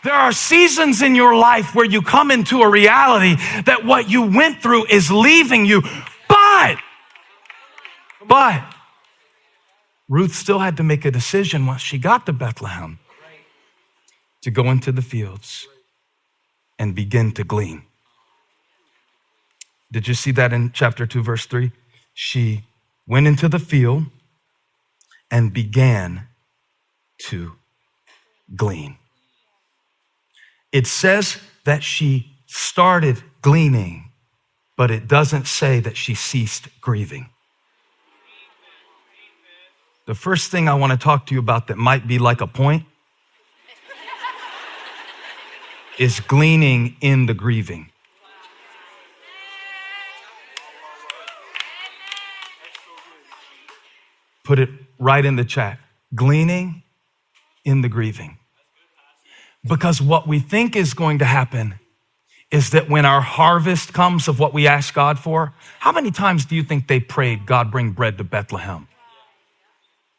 There are seasons in your life where you come into a reality that what you went through is leaving you. But Ruth still had to make a decision once she got to Bethlehem to go into the fields and begin to glean. Did you see that in chapter 2, verse 3? She went into the field and began to glean. It says that she started gleaning, but it doesn't say that she ceased grieving. The first thing I want to talk to you about that might be like a point is gleaning in the grieving. Put it right in the chat. Gleaning in the grieving. Because what we think is going to happen is that when our harvest comes of what we ask God for, how many times do you think they prayed, God, bring bread to Bethlehem?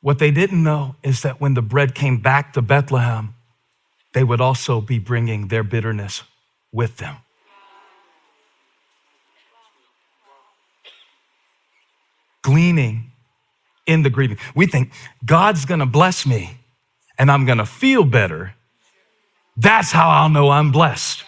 What they didn't know is that when the bread came back to Bethlehem, they would also be bringing their bitterness with them. Gleaning in the grieving. We think God's gonna bless me and I'm gonna feel better. That's how I'll know I'm blessed.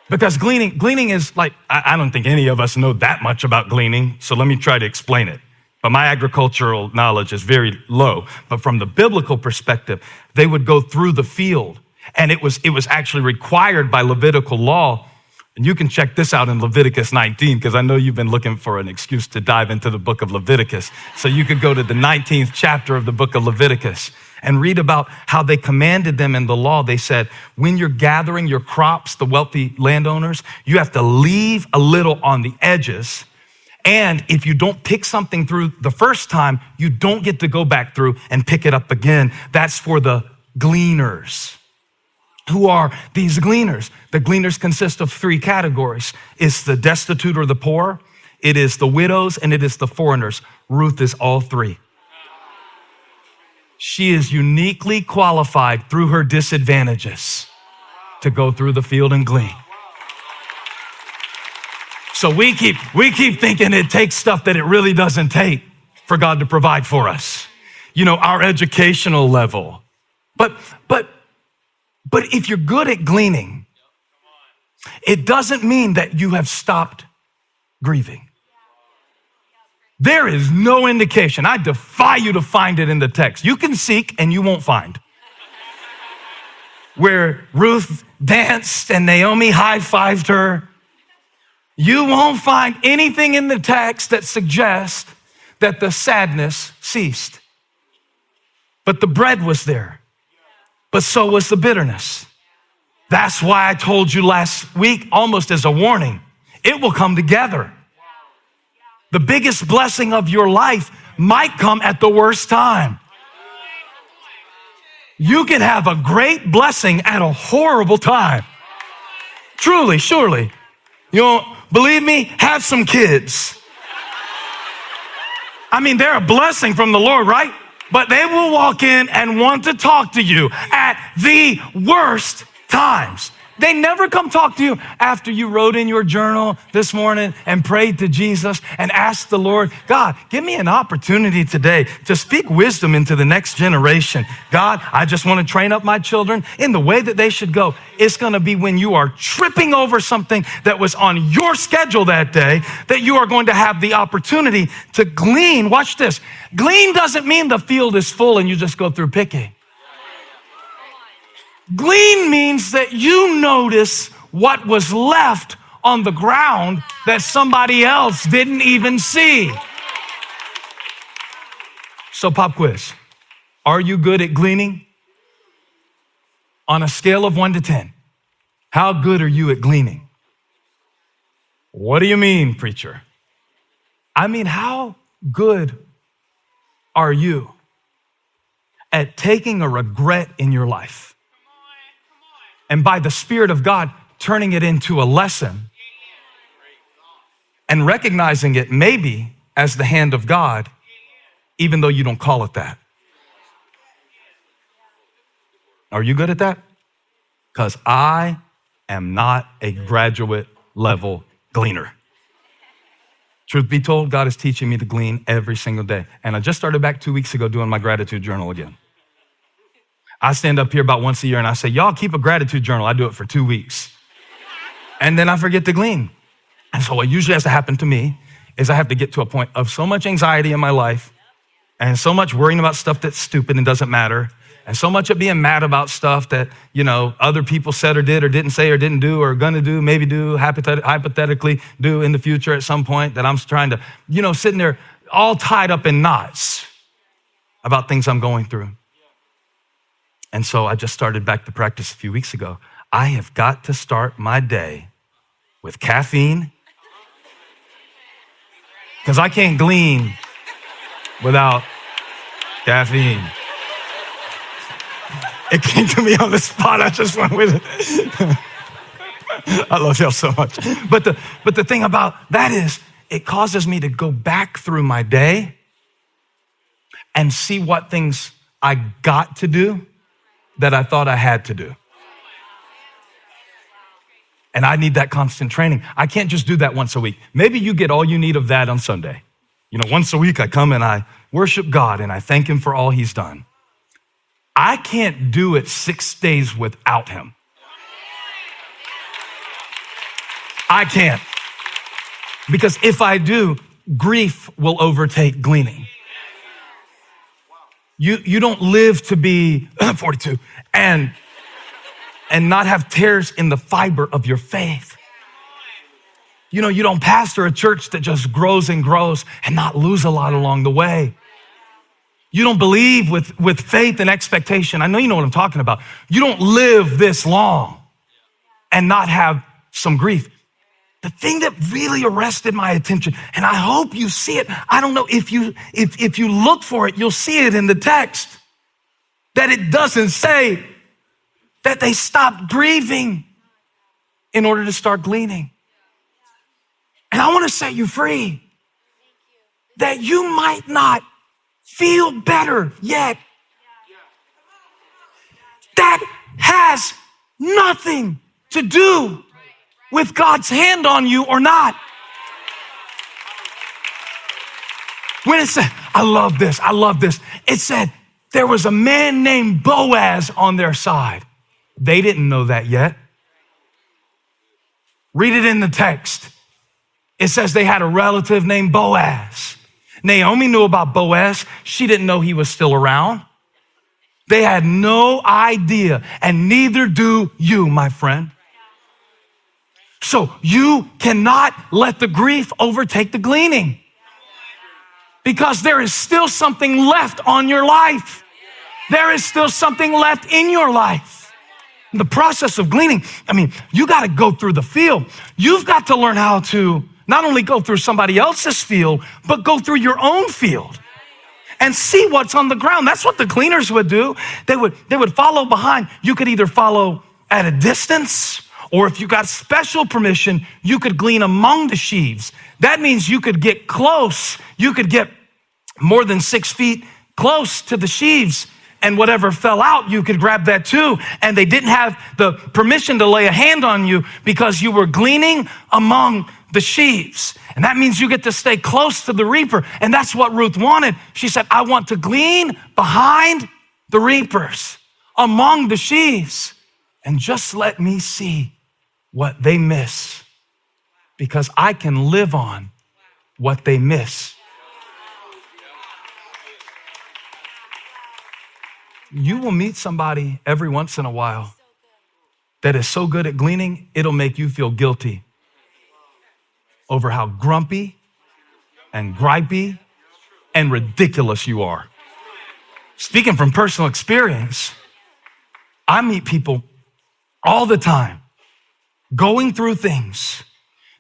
Because gleaning is like, I don't think any of us know that much about gleaning, so let me try to explain it. But my agricultural knowledge is very low. But from the biblical perspective, they would go through the field, and it was actually required by Levitical law. And you can check this out in Leviticus 19, because I know you've been looking for an excuse to dive into the book of Leviticus. So you could go to the 19th chapter of the book of Leviticus and read about how they commanded them in the law. They said, when you're gathering your crops, the wealthy landowners, you have to leave a little on the edges. And if you don't pick something through the first time, you don't get to go back through and pick it up again. That's for the gleaners. Who are these gleaners? The gleaners consist of three categories. It's the destitute or the poor, it is the widows, and it is the foreigners. Ruth is all three. She is uniquely qualified through her disadvantages to go through the field and glean. So we keep thinking it takes stuff that it really doesn't take for God to provide for us. You know, our educational level. But if you're good at gleaning, it doesn't mean that you have stopped grieving. There is no indication. I defy you to find it in the text. You can seek and you won't find. Where Ruth danced and Naomi high-fived her. You won't find anything in the text that suggests that the sadness ceased. But the bread was there. But so was the bitterness. That's why I told you last week, almost as a warning, it will come together. The biggest blessing of your life might come at the worst time. You can have a great blessing at a horrible time. Truly, surely. You don't believe me? Have some kids. I mean, they're a blessing from the Lord, right? But they will walk in and want to talk to you at the worst times. They never come talk to you after you wrote in your journal this morning and prayed to Jesus and asked the Lord, God, give me an opportunity today to speak wisdom into the next generation. God, I just want to train up my children in the way that they should go. It's going to be when you are tripping over something that was on your schedule that day that you are going to have the opportunity to glean. Watch this. Glean doesn't mean the field is full and you just go through picking. Glean means that you notice what was left on the ground that somebody else didn't even see. So pop quiz. Are you good at gleaning? On a scale of 1 to 10, how good are you at gleaning? What do you mean, preacher? I mean, how good are you at taking a regret in your life and by the Spirit of God turning it into a lesson and recognizing it maybe as the hand of God, even though you don't call it that? Are you good at that? Because I am not a graduate level gleaner. Truth be told, God is teaching me to glean every single day. And I just started back 2 weeks ago doing my gratitude journal again. I stand up here about once a year and I say, y'all keep a gratitude journal. I do it for 2 weeks. And then I forget to glean. And so what usually has to happen to me is I have to get to a point of so much anxiety in my life and so much worrying about stuff that's stupid and doesn't matter, and so much of being mad about stuff that, other people said or did or didn't say or didn't do or are gonna do, maybe do, hypothetically do in the future at some point, that I'm trying to, sitting there all tied up in knots about things I'm going through. And so I just started back to practice a few weeks ago. I have got to start my day with caffeine, because I can't glean without caffeine. It came to me on the spot. I just went with it. I love y'all so much. But the thing about that is it causes me to go back through my day and see what things I got to do that I thought I had to do. And I need that constant training. I can't just do that once a week. Maybe you get all you need of that on Sunday. Once a week I come and I worship God and I thank him for all he's done. I can't do it 6 days without him. I can't. Because if I do, grief will overtake gleaning. You don't live to be 42 and not have tears in the fiber of your faith. You don't pastor a church that just grows and grows and not lose a lot along the way. You don't believe with faith and expectation. I know you know what I'm talking about. You don't live this long and not have some grief. The thing that really arrested my attention, and I hope you see it. I don't know if you look for it, you'll see it in the text, that it doesn't say that they stopped grieving in order to start gleaning. And I want to set you free that you might not feel better yet. That has nothing to do with God's hand on you or not. When it said, I love this. It said there was a man named Boaz on their side. They didn't know that yet. Read it in the text. It says they had a relative named Boaz. Naomi knew about Boaz. She didn't know he was still around. They had no idea, and neither do you, my friend. So you cannot let the grief overtake the gleaning, because there is still something left on your life. There is still something left in your life. In the process of gleaning, you got to go through the field. You've got to learn how to not only go through somebody else's field, but go through your own field and see what's on the ground. That's what the gleaners would do. They would follow behind. You could either follow at a distance, or if you got special permission, you could glean among the sheaves. That means you could get close. You could get more than 6 feet close to the sheaves, and whatever fell out, you could grab that too. And they didn't have the permission to lay a hand on you because you were gleaning among the sheaves. And that means you get to stay close to the reaper. And that's what Ruth wanted. She said, I want to glean behind the reapers, among the sheaves, and just let me see what they miss, because I can live on what they miss. You will meet somebody every once in a while that is so good at gleaning, it'll make you feel guilty over how grumpy and gripey and ridiculous you are. Speaking from personal experience, I meet people all the time going through things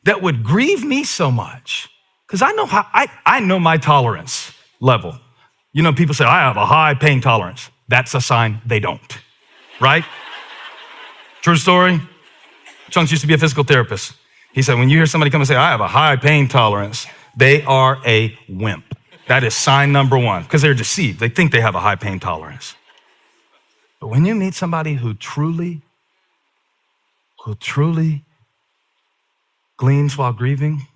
that would grieve me so much, because I know my tolerance level. People say, I have a high pain tolerance. That's a sign they don't, right? True story. Chunks used to be a physical therapist. He said, when you hear somebody come and say, I have a high pain tolerance, they are a wimp. That is sign number one, because they're deceived. They think they have a high pain tolerance. But when you meet somebody who truly gleans while grieving,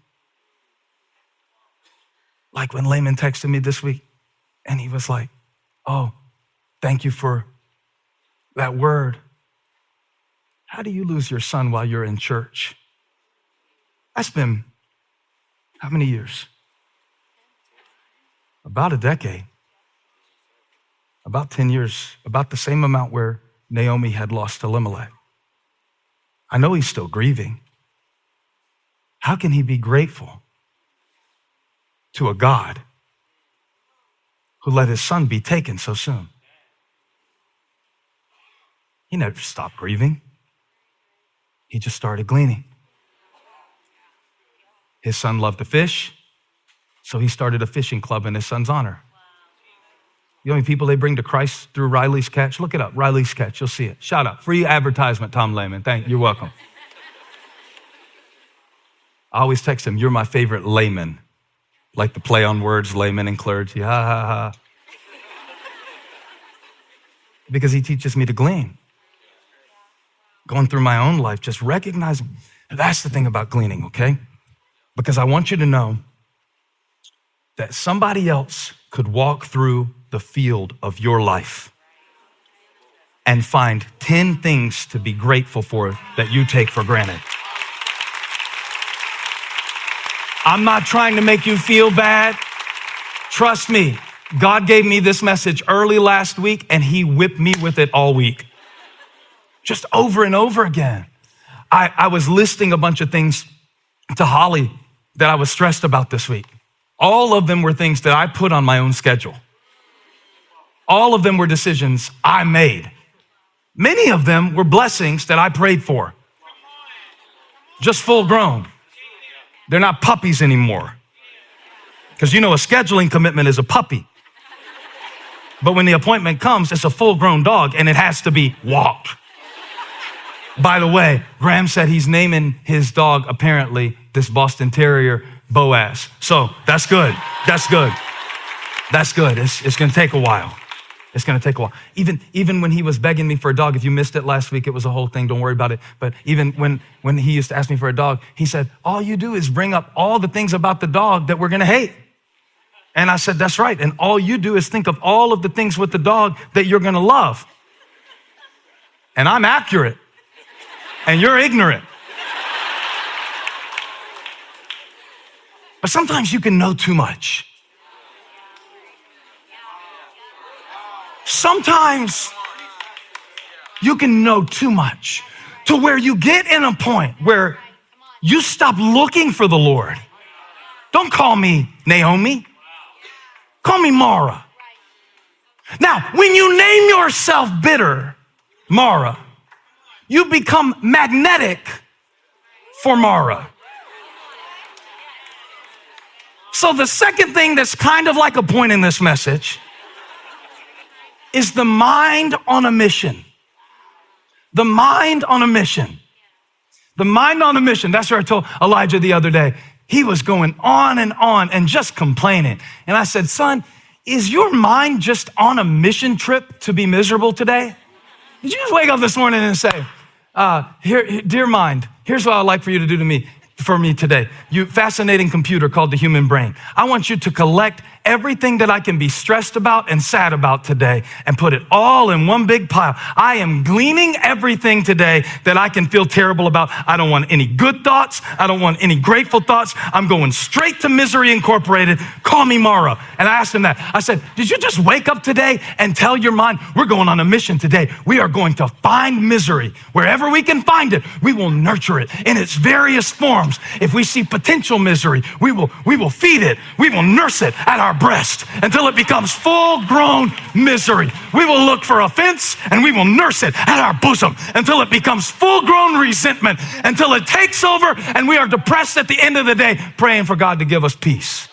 like when Layman texted me this week and he was like, oh, thank you for that word. How do you lose your son while you're in church? That's been how many years? About a decade. About 10 years, about the same amount where Naomi had lost Elimelech. I know he's still grieving. How can he be grateful to a God who let his son be taken so soon? He never stopped grieving. He just started gleaning. His son loved to fish, so he started a fishing club in his son's honor. You know how many people they bring to Christ through Riley's Catch? Look it up, Riley's Catch, you'll see it. Shout out, free advertisement, Tom Lehman. You're welcome. I always text him, you're my favorite layman. Like the play on words, layman and clergy, ha, ha, ha. Because he teaches me to glean. Going through my own life, just recognizing. That's the thing about gleaning, okay? Because I want you to know that somebody else could walk through the field of your life and find 10 things to be grateful for that you take for granted. I'm not trying to make you feel bad. Trust me, God gave me this message early last week and he whipped me with it all week. Just over and over again. I was listing a bunch of things to Holly that I was stressed about this week. All of them were things that I put on my own schedule. All of them were decisions I made. Many of them were blessings that I prayed for. Just full grown. They're not puppies anymore. Because you know a scheduling commitment is a puppy. But when the appointment comes, it's a full grown dog and it has to be walked. By the way, Graham said he's naming his dog, apparently, this Boston Terrier, Boaz. So that's good. That's good. That's good. It's going to take a while. It's going to take a while. Even when he was begging me for a dog, if you missed it last week, it was a whole thing. Don't worry about it. But even when he used to ask me for a dog, he said, all you do is bring up all the things about the dog that we're going to hate. And I said, that's right. And all you do is think of all of the things with the dog that you're going to love. And I'm accurate. And you're ignorant. But sometimes you can know too much. Sometimes you can know too much to where you get in a point where you stop looking for the Lord. Don't call me Naomi. Call me Mara. Now, when you name yourself bitter, Mara, you become magnetic for Mara. So the second thing that's kind of like a point in this message is the mind on a mission. The mind on a mission. The mind on a mission. That's what I told Elijah the other day. He was going on and just complaining. And I said, son, is your mind just on a mission trip to be miserable today? Did you just wake up this morning and say, dear mind, here's what I'd like for you to do for me today. You fascinating computer called the human brain. I want you to collect everything that I can be stressed about and sad about today and put it all in one big pile. I am gleaning everything today that I can feel terrible about. I don't want any good thoughts. I don't want any grateful thoughts. I'm going straight to Misery Incorporated. Call me Mara. And I asked him that. I said, did you just wake up today and tell your mind, we're going on a mission today. We are going to find misery. Wherever we can find it, we will nurture it in its various forms. If we see potential misery, we will feed it. We will nurse it at our breast until it becomes full-grown misery. We will look for offense and we will nurse it at our bosom until it becomes full-grown resentment, until it takes over and we are depressed at the end of the day, praying for God to give us peace.